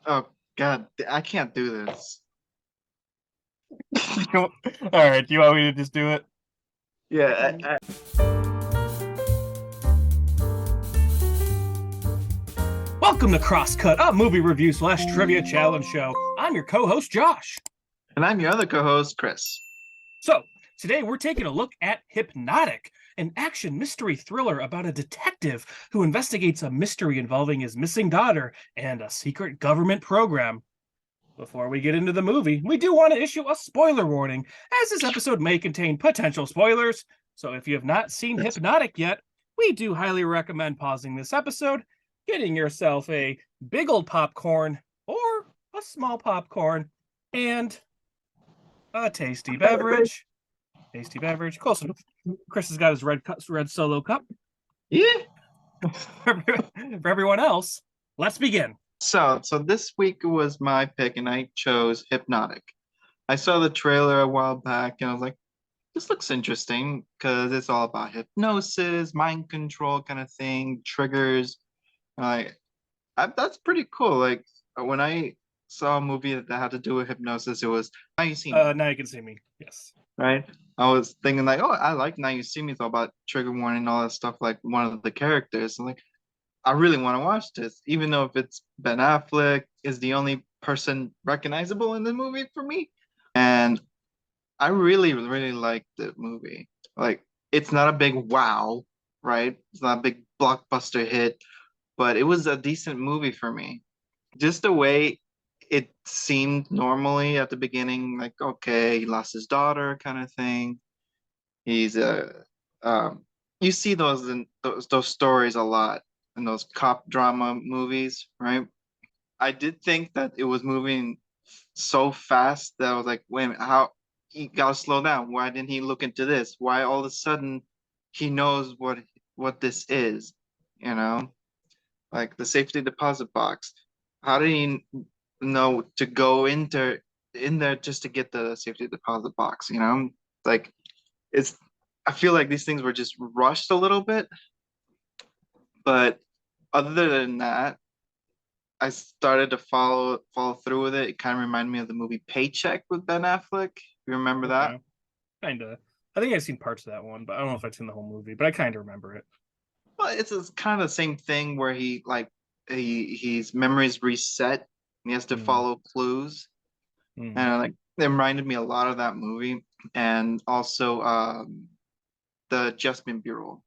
Oh God, I can't do this. All right, do you want me to just do it? Yeah, Welcome to Crosscut, a movie review slash trivia challenge show. I'm your co-host Josh. and I'm your other co-host, Chris. So today we're taking a look at Hypnotic, an action mystery thriller about a detective who investigates a mystery involving his missing daughter and a secret government program. Before we get into the movie, we do want to issue a spoiler warning, as this episode may contain potential spoilers. So if you have not seen Yes. Hypnotic yet, we do highly recommend pausing this episode, getting yourself a big old popcorn or a small popcorn and a tasty beverage. Tasty beverage. Close enough. Chris has got his red solo cup. Yeah. For everyone else, let's begin. So this week was my pick, and I chose Hypnotic. I saw the trailer a while back, and I was like, "This looks interesting," because it's all about hypnosis, mind control, kind of thing, triggers. Like, that's pretty cool. Like when I saw a movie that had to do with hypnosis, it was Now You See Me, Now you can see me. Yes. right? I was thinking like, oh, I like Now You See Me. It's all about trigger warning and all that stuff. Like one of the characters. I'm like, I really want to watch this, even though if it's Ben Affleck is the only person recognizable in the movie for me. And I really, really like the movie. Like, it's not a big wow, right? It's not a big blockbuster hit, but it was a decent movie for me. Just the way it seemed normally at the beginning, like, okay, he lost his daughter kind of thing. He's a you see those in those stories a lot in those cop drama movies, right? I did think that it was moving so fast that I was like, wait a minute, how he gotta slow down. Why didn't he look into this? Why all of a sudden he knows what this is, you know? Like the safety deposit box. How did he know to go in there just to get the safety deposit box, you know? Like it's I feel like these things were just rushed a little bit, but other than that, I started to follow through with it. It kind of reminded me of the movie Paycheck with Ben Affleck. You remember that? Okay. Kinda. I think I've seen parts of that one, but I don't know if I've seen the whole movie, but I kind of remember it. Well, it's kind of the same thing where his memories reset and he has to Mm, follow clues. mm. And like it reminded me a lot of that movie and also the Adjustment Bureau.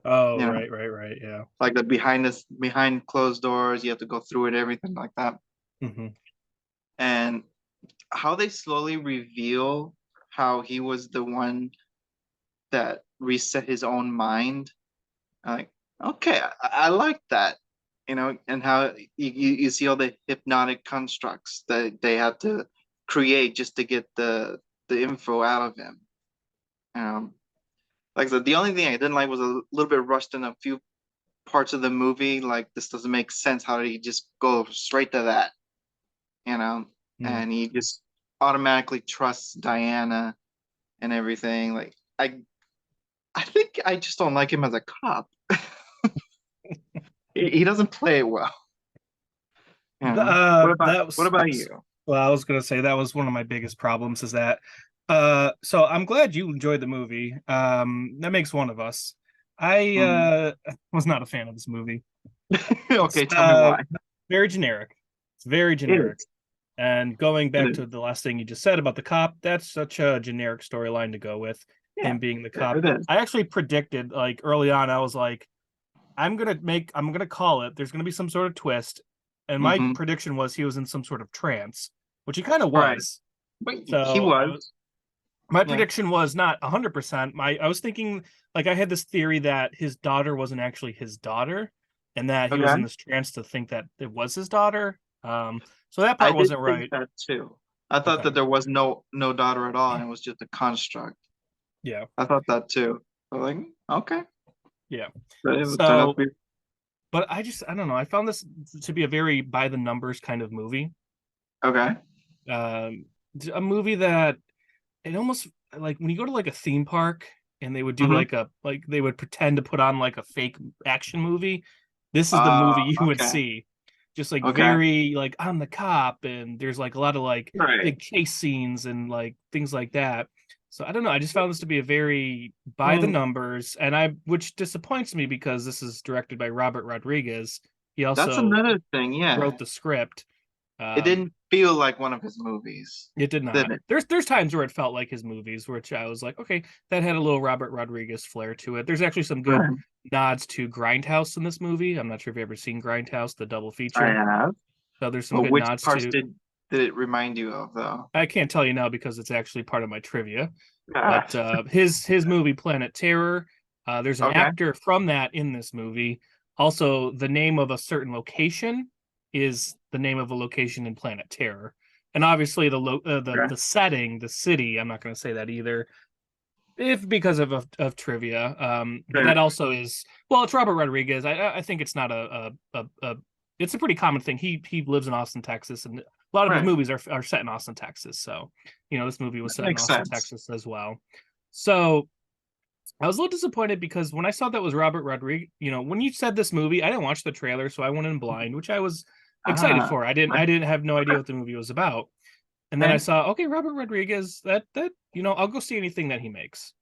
Oh, You know, right. Yeah. like the behind closed doors, you have to go through it, everything like that. Hmm. And how they slowly reveal how he was the one that reset his own mind. Like, okay, I like that, and how you see all the hypnotic constructs that they had to create just to get the info out of him. Um, like I said, the only thing I didn't like was a little bit rushed in a few parts of the movie. Like, this doesn't make sense. How did he just go straight to that? You know, Mm. and he just automatically trusts Diana and everything. Like, I think I just don't like him as a cop. He doesn't play it well. That What was about you? well, I was gonna say that was one of my biggest problems is that so I'm glad you enjoyed the movie. That makes one of us. I Mhm. was not a fan of this movie. It's Okay, tell me why. very generic. It's very It generic. is. And going It back is. to the last thing you just said about the cop, that's such a generic storyline to go with, Yeah, him being the cop. it is. I actually predicted, like early on, I was like, I'm gonna call it. There's gonna be some sort of twist. And my Hmm. prediction was he was in some sort of trance, which he kind of Right. was. But he So was. my Yeah. prediction was not 100%. I was thinking like I had this theory that his daughter wasn't actually his daughter and that he was in Okay. this trance to think that it was his daughter. So that I part did wasn't think right. that too. I thought Okay. that there was no daughter at all, and it was just a construct. Yeah. I thought that too. So like, okay, Yeah. but it turned out So, to be but I don't know. I found this to be a very by the numbers kind of movie. okay. Um, a movie that it almost like when you go to like a theme park and they would do Hmm. like they would pretend to put on like a fake action movie. This is the movie you would Okay. see. just like Okay. very like I'm the cop, and there's like a lot of like Right. big chase scenes and like things like that. So I don't know. I just found this to be a very I by the mean, numbers, and which disappoints me because this is directed by Robert Rodriguez. He that's also another thing. Yeah. wrote the script. It Um, didn't feel like one of his movies, it did did not. it? There's times where it felt like his movies, which I was like, okay, that had a little Robert Rodriguez flair to it. There's actually some good Right. nods to Grindhouse in this movie. I'm not sure if you've ever seen Grindhouse, the double I feature. have. So there's some But good which nods parts to. did it remind you of though? I can't tell you now because it's actually part of my trivia. Ah, But his movie Planet Terror, there's an okay. actor from that in this movie. Also, the name of a certain location is the name of a location in Planet Terror, and obviously Okay. the setting, the city. I'm not going to say that either, if because of trivia. But Sure. that also is well, it's Robert Rodriguez. I think it's not a it's a pretty common thing. He lives in Austin, Texas, and a lot of his Right. movies are set in Austin, Texas. So, this movie was That set in makes Austin, sense. Texas as well. So I was a little disappointed because when I saw that was Robert Rodriguez, when you said this movie, I didn't watch the trailer, so I went in blind, which I was excited Ah, for. I didn't have no idea what the movie was about. And then I okay. saw, okay, Robert Rodriguez, that I'll go see anything that he makes.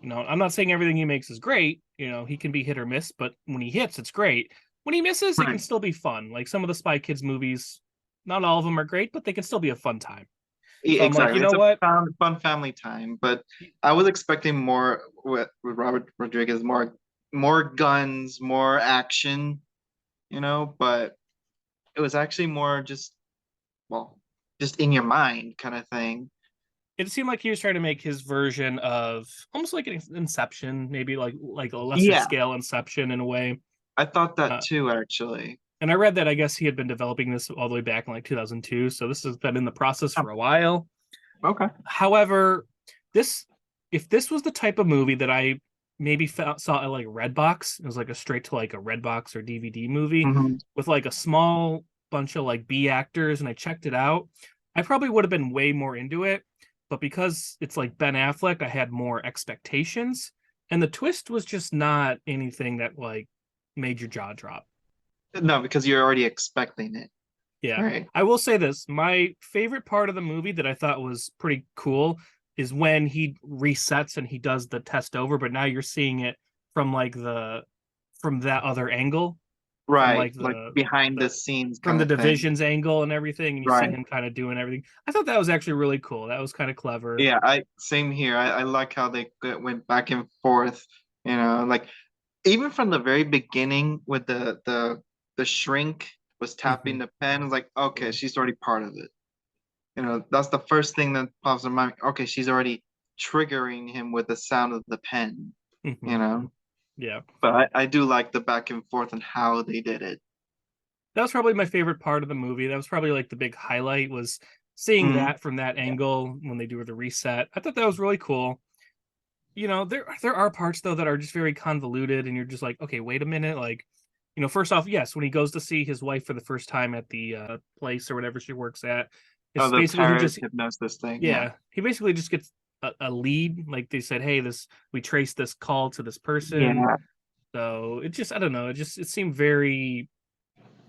I'm not saying everything he makes is great. He can be hit or miss, but when he hits, it's great. When he misses, it can Right. still be fun. Like some of the Spy Kids movies, not all of them are great, but they can still be a fun time. So I'm like, you Exactly. know It's a what? fun family time, but I was expecting more with Robert Rodriguez, more guns, more action, but it was actually more just, well, just in your mind kind of thing. It seemed like he was trying to make his version of almost like an Inception, maybe like a lesser Yeah, scale Inception in a way. I thought that Uh, too, actually. and I read that I guess he had been developing this all the way back in like 2002, so this has been in the process Oh, for a while. okay. However, this if this was the type of movie that I maybe saw at like Redbox, it was like a straight to like a Redbox or DVD movie Hmm. with like a small bunch of like B actors, and I checked it out, I probably would have been way more into it. But because it's like Ben Affleck, I had more expectations, and the twist was just not anything that like made your jaw drop. No, because you're already expecting it, Yeah. right? I will say this. My favorite part of the movie that I thought was pretty cool is when he resets and he does the test over, but now you're seeing it from like from that other angle, from Right, like like behind the the scenes from kind the of thing. divisions angle and everything, and you see Right. him kind of doing everything. I thought that was actually really cool. That was kind of clever. Yeah, I same here. I like how they went back and forth, like even from the very beginning with the shrink was tapping Hmm. the pen, it's like, okay, she's already part of it. That's the first thing that pops in my mind. Okay, she's already triggering him with the sound of the pen, you Hmm. know. Yeah. But I do like the back and forth and how they did it. That was probably my favorite part of the movie. That was probably like the big highlight was seeing Mm, that from that angle when they do the reset. I thought that was really cool. There are parts though that are just very convoluted, and you're just like, okay, wait a minute. Like, first off, yes, when he goes to see his wife for the first time at the place or whatever she works at, oh, it's the basically he parrot just hypnosis thing. Yeah. yeah, he basically just gets a lead. Like they said, hey, this we traced this call to this person. Yeah. So it just I don't know. It seemed very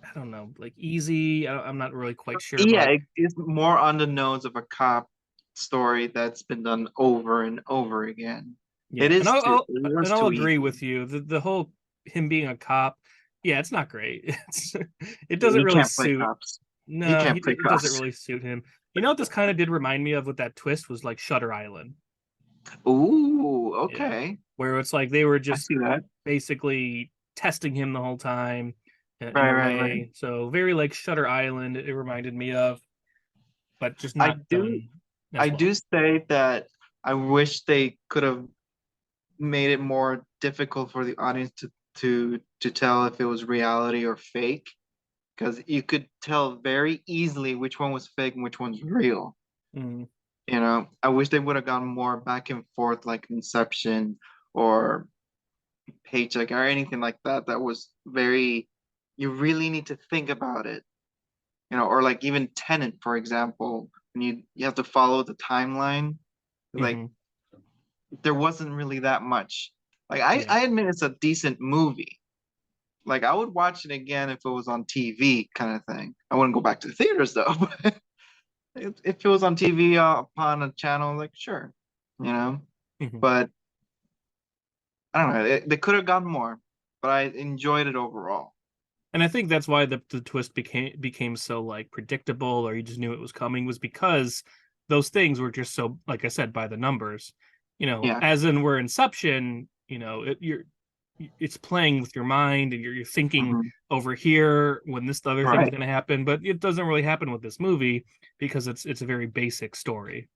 I don't know like easy. I'm not really quite sure, Yeah, but it's more on the nose of a cop story that's been done over and over again. yeah, and It was I'll too agree easy. with you. The whole him being a cop, yeah, it's not great. It doesn't He really can't play suit. cops. He No, can't play it doesn't cops. really suit him. You know what this kind of did remind me of with that twist was like Shutter Island. Ooh, Yeah, okay. where it's like they were I just see that. basically testing him the whole time in Right, a right, right. way. So very like Shutter Island. It reminded me of, but just I not do done as I well. do say that I wish they could have made it more difficult for the audience to tell if it was reality or fake, because you could tell very easily which one was fake and which one's real. Mm, I wish they would have gone more back and forth like Inception or Paycheck or anything like that. That was very, you really need to think about it, or like even Tenant, for example, when you have to follow the timeline. Like hmm. there wasn't really that much. Like I, Yeah. I admit it's a decent movie, Like I would watch it again if it was on TV, kind of thing. I wouldn't go back to the theaters though. But if it was on TV upon a channel, like sure, you know. Mhm. But I don't know. They could have gotten more, but I enjoyed it overall. And I think that's why the twist became so like predictable, or you just knew it was coming, was because those things were just so, like I said, by the numbers. Yeah. As in we're Inception, it's playing with your mind, and you're thinking Hmm. over here when this other thing's Right. going to happen, but it doesn't really happen with this movie because it's a very basic story.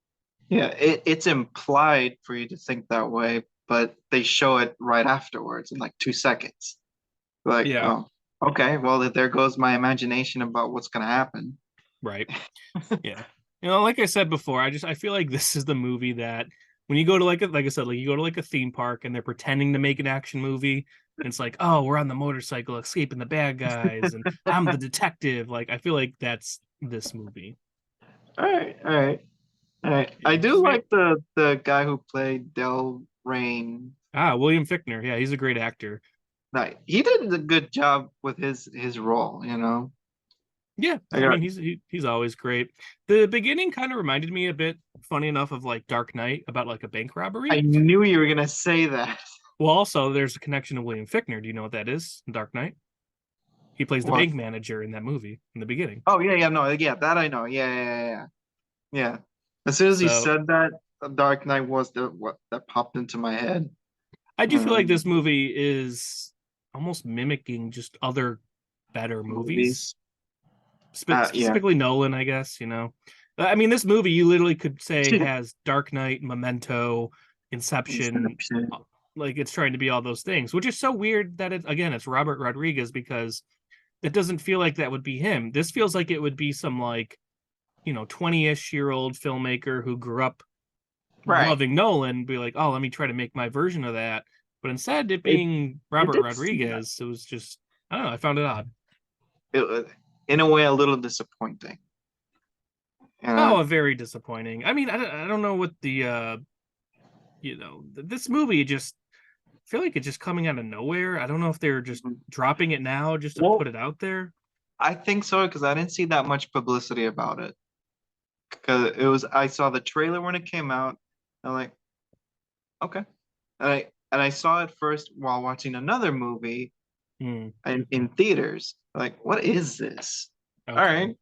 Yeah. It's implied for you to think that way, but they show it right afterwards in like 2 seconds. Like, Yeah, oh, okay. Well, there goes my imagination about what's gonna happen. right. Yeah. Like I said before, I feel like this is the movie that when you go to like I said, like you go to like a theme park and they're pretending to make an action movie, and it's like, oh, we're on the motorcycle escaping the bad guys, and I'm the detective. Like I feel like that's this movie. All right. All right. All right. I Yeah, do like the guy who played Del Rain. William Fichtner. Yeah, he's a great actor. Like he did a good job with his role, you know. Yeah, I I got mean he's always great. The beginning kind of reminded me a bit, funny enough, of like Dark Knight, about like a bank I robbery. knew you were gonna say that. Well, also there's a connection to William Fichtner. Do you know what that is in Dark Knight? He plays the What? bank manager in that movie in the beginning. Oh yeah, yeah, no, yeah, that I know. Yeah, yeah, yeah, yeah. Yeah. As soon as he So said that, Dark Knight was the what that popped into my head. I do feel like this Um, movie is almost mimicking just other better movies, Movies. Yeah. specifically Nolan, I guess. I mean, this movie you literally could say Yeah. has Dark Knight, Memento, Inception. Inception. uh, Like it's trying to be all those things, which is so weird that it's Robert Rodriguez, because it doesn't feel like that would be him. This feels like it would be some like 20-ish-year-old filmmaker who grew up Right. loving Nolan, be like, oh, let me try to make my version of that. But instead, it It being it Robert did seem that. Rodriguez, it was just, I don't know, I found it odd. It was in a way a little disappointing. Oh, Uh, very disappointing. I mean, I don't know what this movie just, I feel like it's just coming out of nowhere. I don't know if they're just dropping it now just to put well, it out there. I think so because I didn't see that much publicity about it. Because I saw the trailer when it came out. I'm like, okay. And I saw it first while watching another movie Hmm. in theaters. Like, what is this? All Okay. right.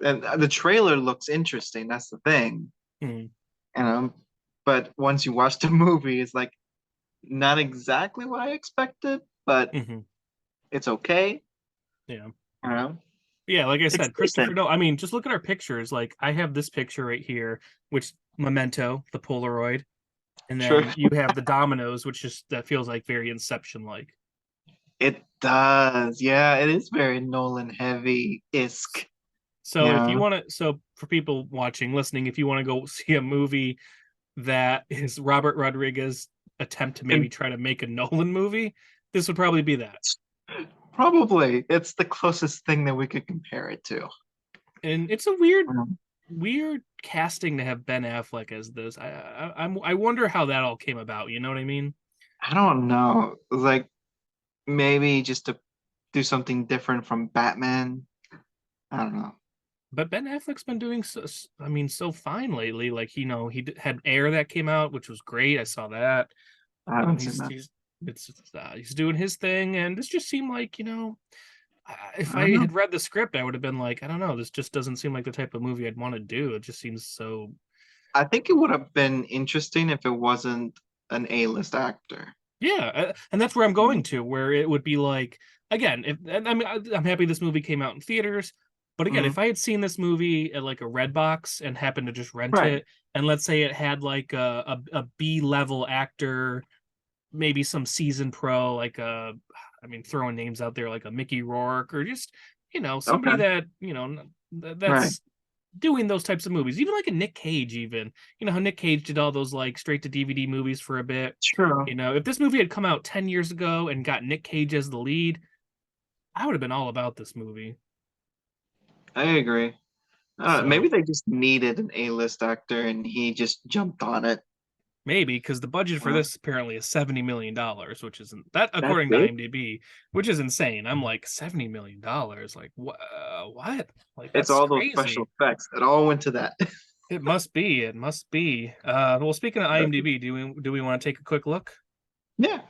And the trailer looks interesting. That's the thing, Hmm. you know. But once you watch the movie, it's like not exactly what I expected, but Hmm. it's okay. Yeah. You know, Yeah, like I it's said, Christopher. decent. No, I mean, just look at our pictures. Like I have this picture right here, which Memento, the Polaroid, and True. then you have the dominoes, which just that feels like very Inception like. It does. Yeah, it is very Nolan heavy-esque. So if you Yeah. want to, so for people watching, listening, if you want to go see a movie that is Robert Rodriguez attempt to maybe And try to make a Nolan movie, this would probably be that. probably it's the closest thing that we could compare it to. And it's a weird, Um, weird casting to have Ben Affleck as this. I wonder how that all came about. You know what I mean? I don't know. Like maybe just to do something different from Batman. I don't know. But Ben Affleck's been doing so, I mean, so fine lately. Like, had Air that came out, which was great. I saw that. I haven't seen He's that. he's doing his thing, and this just seemed like, if I don't I know. had read the script, I would have been like, I don't know, this just doesn't seem like the type of movie I'd want to do. It just seems so. I think it would have been interesting if it wasn't an A-list actor. Yeah, and that's where I'm going Mm. to, where it would be like, again, if and I mean, I'm happy this movie came out in theaters, but again, Mm. if I had seen this movie at like a Redbox and happened to just rent Right. it, and let's say it had like a B level actor, maybe some seasoned pro, like I mean, throwing names out there like a Mickey Rourke, or just somebody Okay. that Right. that's doing those types of movies, even like a Nick Cage, even how Nick Cage did all those like straight to DVD movies for a bit. True. If this movie had come out 10 years ago and got Nick Cage as the lead, I would have been all about this movie. I agree. Maybe So they just needed an A-list actor and he just jumped on it. Maybe because the budget for Uh, this apparently is $70 million, which isn't that that's according to it. IMDb, which is insane. I'm like $70 million. Like what? What? Like It's that's all those special crazy. effects. It all went to that. It must be. It must be. Well, speaking of IMDb, do we want to take a quick look? Yeah,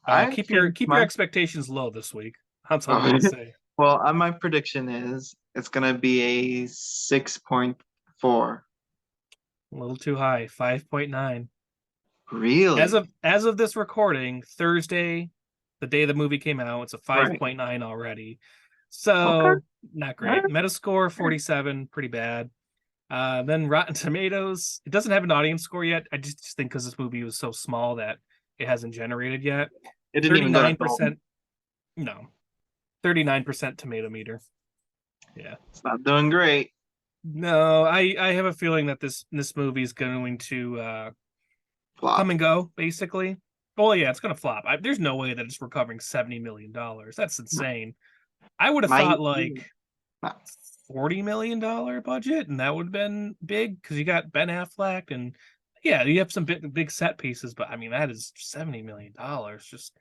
I Keep your think keep your my expectations low this week. That's all I'm gonna say. well, my prediction is it's gonna be a 6.4. A little too high. 5.9. Really? As of this recording, Thursday, the day the movie came out, it's a Right. 5.9 already. Okay. So not All right. great. Metascore 47, pretty bad. Then Rotten Tomatoes, it doesn't have an audience score yet. I just think because this movie was so small that it hasn't generated yet. It didn't even go to home. 39%, no, 39% tomato meter. Yeah. It's not doing great. No, I have a feeling that this movie is going to come Flop. and go, basically. Well, yeah, it's gonna flop. There's no way that it's recovering $70 million. That's insane. I would have My thought like $40 million budget, and that would have been big because you got Ben Affleck and yeah, you have some big set pieces, but I mean that is $70 million. Just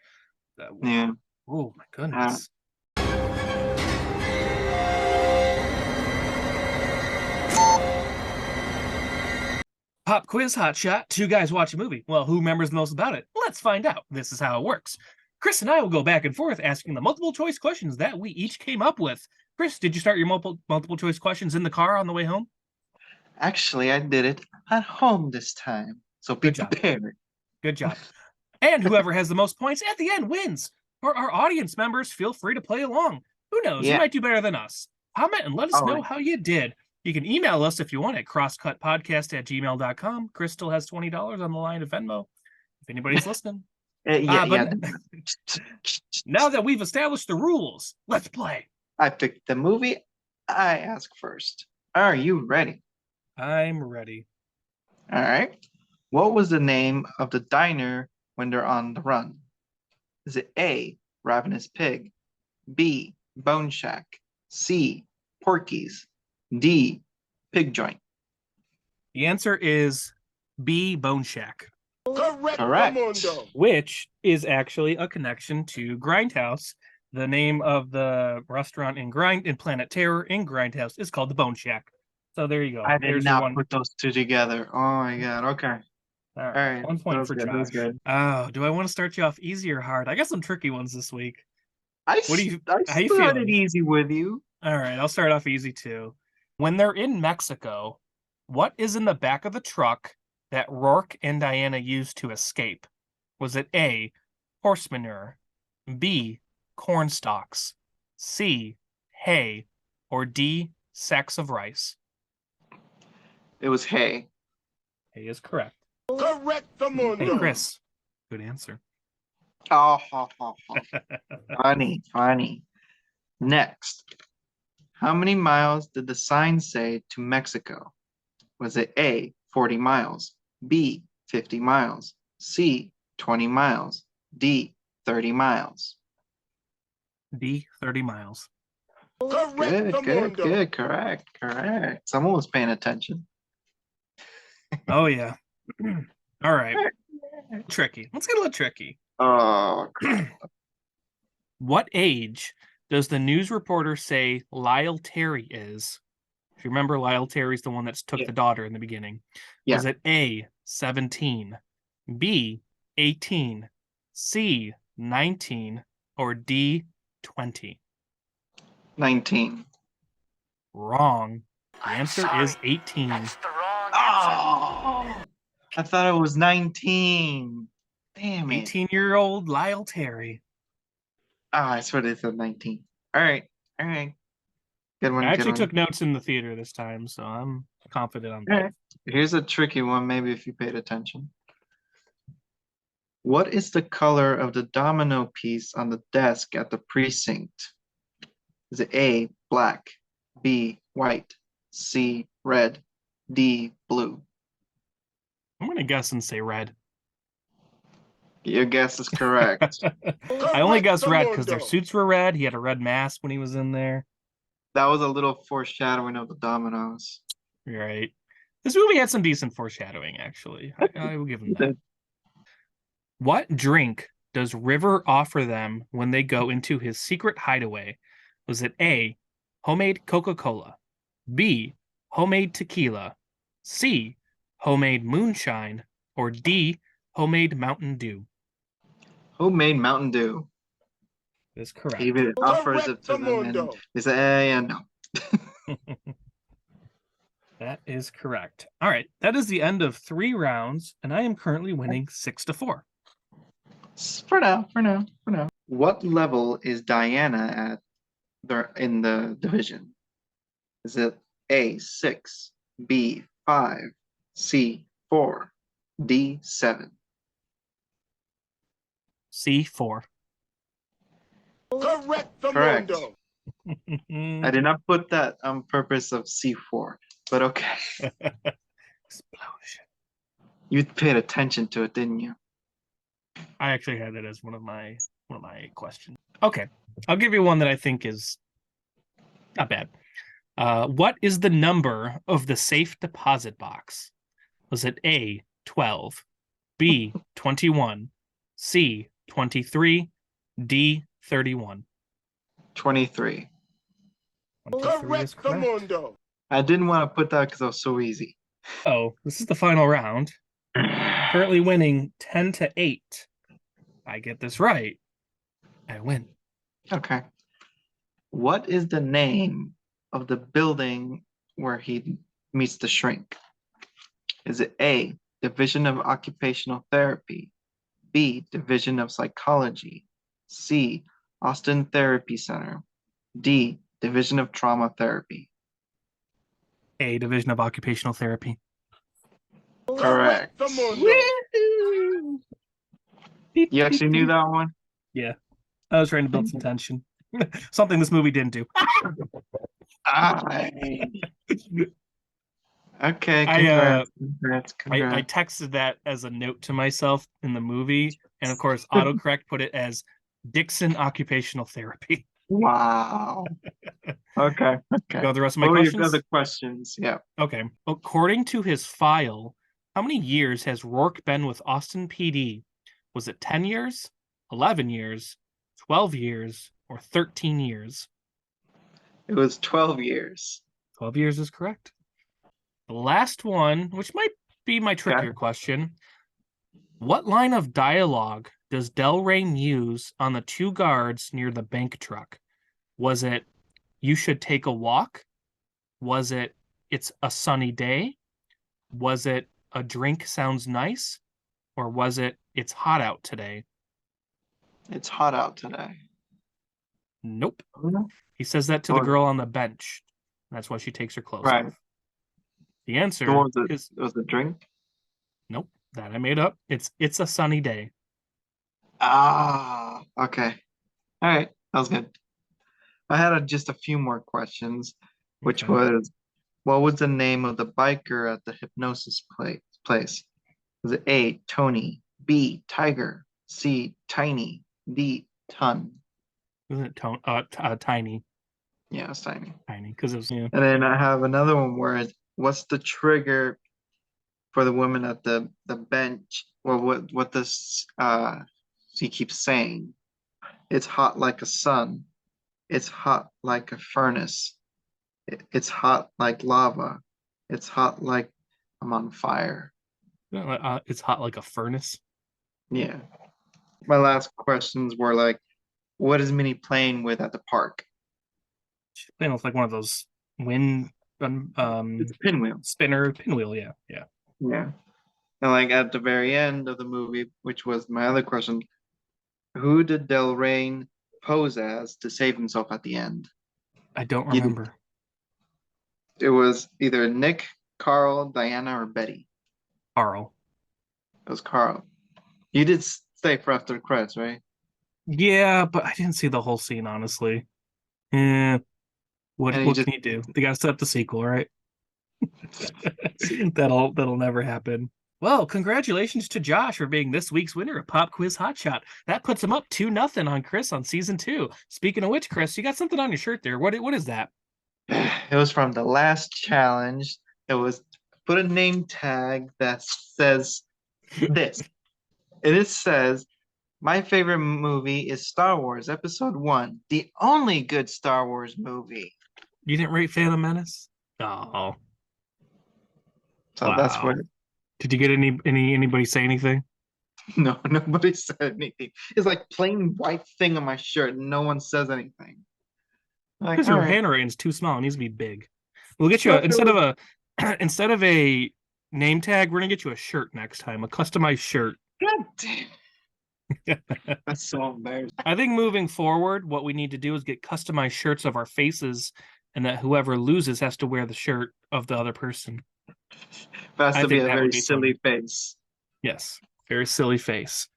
yeah. oh my Uh, goodness. Pop quiz, Hotshot. Two guys watch a movie. Well, who remembers the most about it? Let's find out. This is how it works. Chris and I will go back and forth asking the multiple choice questions that we each came up with. Chris, did you start your multiple choice questions in the car on the way home? Actually, I did it at home this time. So be Good job. prepared. Good job. And whoever has the most points at the end wins. For our audience members, feel free to play along. Who knows? You Yeah. might do better than us. Comment and let us All know right. how you did. You can email us if you want at crosscutpodcast@gmail.com. Chris still has $20 on the line of Venmo if anybody's listening. Yeah, But yeah. now that we've established the rules, let's play. I picked the movie. I ask first. Are you ready? I'm ready. All right. What was the name of the diner when they're on the run? Is it A, Ravenous Pig, B, Bone Shack, C, Porky's, D, Pig Joint? The answer is B, Bone Shack, Correct. which is actually a connection to Grindhouse. The name of the restaurant in Planet Terror in Grindhouse is called the Bone Shack. So there you go. I did There's your not one. put those two together. Oh my God. Okay. All All right, right. 1 point for That was Josh. good. Oh, do I want to start you off easy or hard? I got some tricky ones this week. I, What do you? I How you started feeling? easy with you. All right, I'll start off easy too. When they're in Mexico, what is in the back of the truck that Rourke and Diana used to escape? Was it A, horse manure, B, corn stalks, C, hay, or D, sacks of rice? It was hay. Hay is correct. Correctamundo. Hey, Chris. Good answer. Oh, funny, funny. Next, how many miles did the sign say to Mexico? Was it A, 40 miles, B, 50 miles, C, 20 miles, D, 30 miles? D, 30 miles. Good. Correct. Someone was paying attention. Oh, yeah. All right. Tricky. Let's get a little tricky. Oh, What age does the news reporter say Lyle Terry is? If you remember, Lyle Terry's the one that took the daughter in the beginning. yeah. Was it A, 17, B, 18, C, 19, or D, 20? 19. Wrong. The answer is 18. Oh, I thought it was 19. Damn it. 18-year-old Lyle Terry. I swear they said 19. All right. Good one. I actually good one. took notes in the theater this time, so I'm confident on All that. right. Here's a tricky one, maybe if you paid attention. What is the color of the domino piece on the desk at the precinct? Is it A, black, B, white, C, red, D, blue? I'm going to guess and say red. Your guess is correct. I only guessed red because their suits were red. He had a red mask when he was in there. That was a little foreshadowing of the dominoes. Right. This movie had some decent foreshadowing, actually. I will give them that. What drink does River offer them when they go into his secret hideaway? Was it A, homemade Coca-Cola, B, homemade tequila, C, homemade moonshine, or D, homemade Mountain Dew? Homemade Mountain Dew. That's correct. He even offers it to them, and they say, "Yeah, no." That is correct. All right, that is the end of 3 rounds, and I am currently winning 6-4. For now. What level is Diana at in the division? Is it A 6, B 5, C 4, D 7? C4. Correct. I did not put that on purpose of C4, but okay. Explosion. You paid attention to it, didn't you? I actually had it as one of my questions. Okay, I'll give you one that I think is not bad. What is the number of the safe deposit box? Was it A 12, B 21, C 23, D 31? 23. 23 is correct. I didn't want to put that because it was so easy. Oh, this is the final round. Currently winning 10-8. I get this right, I win. Okay. What is the name of the building where he meets the shrink? Is it A, Division of Occupational Therapy, B, Division of Psychology, C, Austin Therapy Center, D, Division of Trauma Therapy? A, Division of Occupational Therapy. Correct. You actually knew that one? Yeah. I was trying to build some tension. Something this movie didn't do. Okay, congrats. I texted that as a note to myself in the movie, and of course, autocorrect put it as Dixon Occupational Therapy. Wow. Okay. Go the rest of my What were your questions? other questions? Yeah. Okay. According to his file, how many years has Rourke been with Austin PD? Was it 10 years, 11 years, 12 years, or 13 years? It was 12 years. 12 years is correct. The last one, which might be my trickier question. What line of dialogue does Delrain use on the 2 guards near the bank truck? Was it, "You should take a walk"? Was it, "It's a sunny day"? Was it, "A drink sounds nice"? Or was it, "It's hot out today"? It's hot out today. Nope. He says that to the girl on the bench. That's why she takes her clothes off. The answer is... Was the drink? Nope. That I made up. It's a sunny day. Ah, okay. All right. That was good. I had just a few more questions, which was, what was the name of the biker at the hypnosis place? Was it A, Tony, B, Tiger, C, Tiny, D, Ton? Wasn't it Tiny? Yeah, it's Tiny. Tiny, because it was... Yeah. And then I have another one where what's the trigger for the woman at the bench? Well, what does she keeps saying? It's hot like a sun. It's hot like a furnace. It's hot like lava. It's hot like I'm on fire. It's hot like a furnace. Yeah. My last questions were like, what is Minnie playing with at the park? She's playing with like one of those wind it's pinwheel. Pinwheel, yeah. And like at the very end of the movie, which was my other question, who did Delrain pose as to save himself at the end? I don't remember. It was either Nick, Carl, Diana, or Betty. Carl. It was Carl. You did stay for after the credits, right? Yeah, but I didn't see the whole scene, honestly. What can you do? They gotta set up the sequel, right? That'll never happen. Well, congratulations to Josh for being this week's winner of Pop Quiz Hotshot. That puts him up 2-0 on Chris on season 2. Speaking of which, Chris, you got something on your shirt there. What is that? It was from the last challenge. It was put a name tag that says this. And it says, my favorite movie is Star Wars Episode 1, the only good Star Wars movie. You didn't rate Phantom Menace? Oh, So that's wow. what. Did you get anybody say anything? No, nobody said anything. It's like plain white thing on my shirt. And no one says anything. Like, Because all your right. handwriting's too small. It needs to be big. We'll get you Not instead of really. a instead of a name tag, we're gonna get you a shirt next time, a customized shirt. God damn. That's so embarrassing. I think moving forward, what we need to do is get customized shirts of our faces, and that whoever loses has to wear the shirt of the other person. But it has I to be think a that very would be silly fun. face. Yes, very silly face.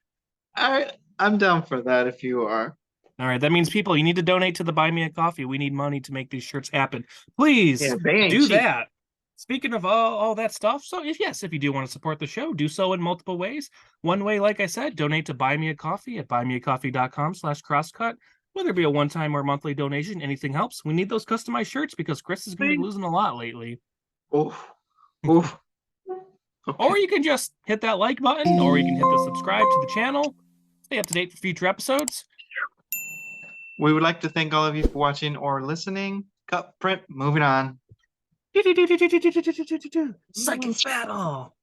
All right, I'm down for that if you are. All right, that means people, you need to donate to the Buy Me a Coffee. We need money to make these shirts happen. Please Yeah, they ain't do cheap. that. Speaking of all that stuff, so if you do want to support the show, do so in multiple ways. One way, like I said, donate to Buy Me a Coffee at buymeacoffee.com/crosscut. Whether it be a one-time or monthly donation, anything helps. We need those customized shirts because Chris is going to be losing a lot lately. Oof. Oof. Or Okay. you can just hit that like button, or you can hit the subscribe to the channel. Stay up to date for future episodes. We would like to thank all of you for watching or listening. Cut print. Moving on. Psychic battle.